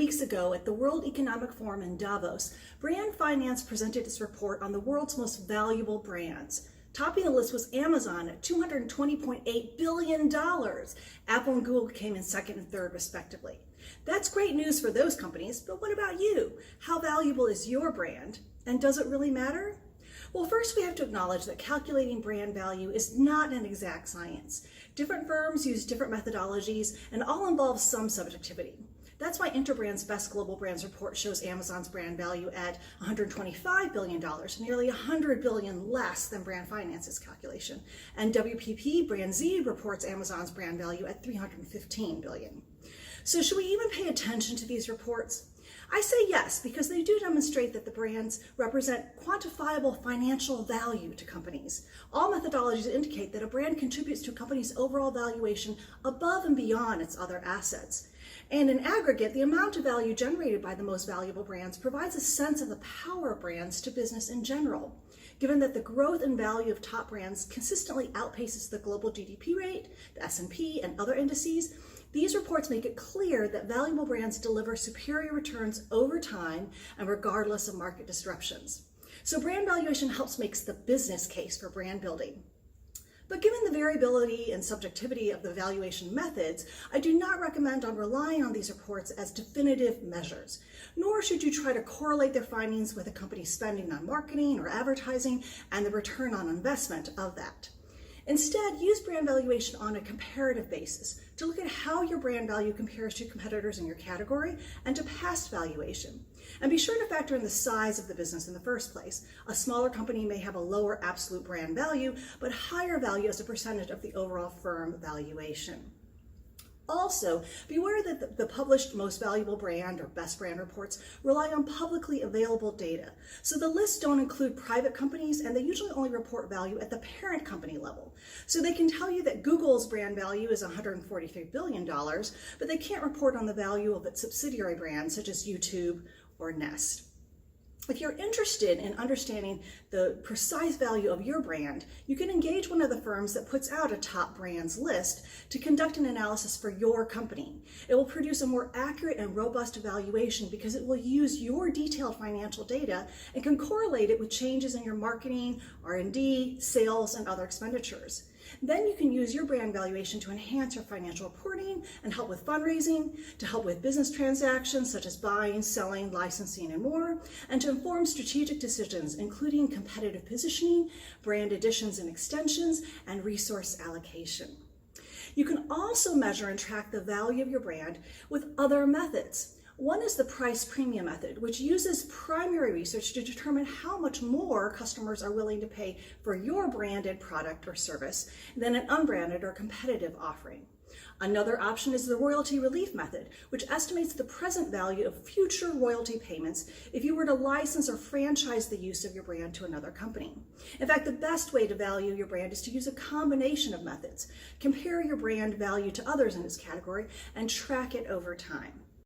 weeks ago at the World Economic Forum in Davos, Brand Finance presented its report on the world's most valuable brands. Topping the list was Amazon at $220.8 billion. Apple and Google came in second and third, respectively. That's great news for those companies, but what about you? How valuable is your brand? And does it really matter? Well, first we have to acknowledge that calculating brand value is not an exact science. Different firms use different methodologies and all involve some subjectivity. That's why Interbrand's Best Global Brands report shows Amazon's brand value at $125 billion, nearly $100 billion less than Brand Finance's calculation. And WPP Brand Z reports Amazon's brand value at $315 billion. So should we even pay attention to these reports? I say yes, because they do demonstrate that the brands represent quantifiable financial value to companies. All methodologies indicate that a brand contributes to a company's overall valuation above and beyond its other assets. And in aggregate, the amount of value generated by the most valuable brands provides a sense of the power of brands to business in general. Given that the growth and value of top brands consistently outpaces the global GDP rate, the S&P, and other indices, these reports make it clear that valuable brands deliver superior returns over time and regardless of market disruptions. So brand valuation helps make the business case for brand building. But given the variability and subjectivity of the valuation methods, I do not recommend relying on these reports as definitive measures, nor should you try to correlate their findings with a company's spending on marketing or advertising and the return on investment of that. Instead, use brand valuation on a comparative basis to look at how your brand value compares to competitors in your category and to past valuation. And be sure to factor in the size of the business in the first place. A smaller company may have a lower absolute brand value, but higher value as a percentage of the overall firm valuation. Also, beware that the published most valuable brand or best brand reports rely on publicly available data. So the lists don't include private companies, and they usually only report value at the parent company level. So they can tell you that Google's brand value is $143 billion, but they can't report on the value of its subsidiary brands such as YouTube or Nest. If you're interested in understanding the precise value of your brand, you can engage one of the firms that puts out a top brands list to conduct an analysis for your company. It will produce a more accurate and robust evaluation because it will use your detailed financial data and can correlate it with changes in your marketing, R&D, sales, and other expenditures. Then you can use your brand valuation to enhance your financial reporting and help with fundraising, to help with business transactions such as buying, selling, licensing, and more, and to inform strategic decisions, including competitive positioning, brand additions and extensions, and resource allocation. You can also measure and track the value of your brand with other methods. One is the price premium method, which uses primary research to determine how much more customers are willing to pay for your branded product or service than an unbranded or competitive offering. Another option is the royalty relief method, which estimates the present value of future royalty payments if you were to license or franchise the use of your brand to another company. In fact, the best way to value your brand is to use a combination of methods. Compare your brand value to others in its category and track it over time.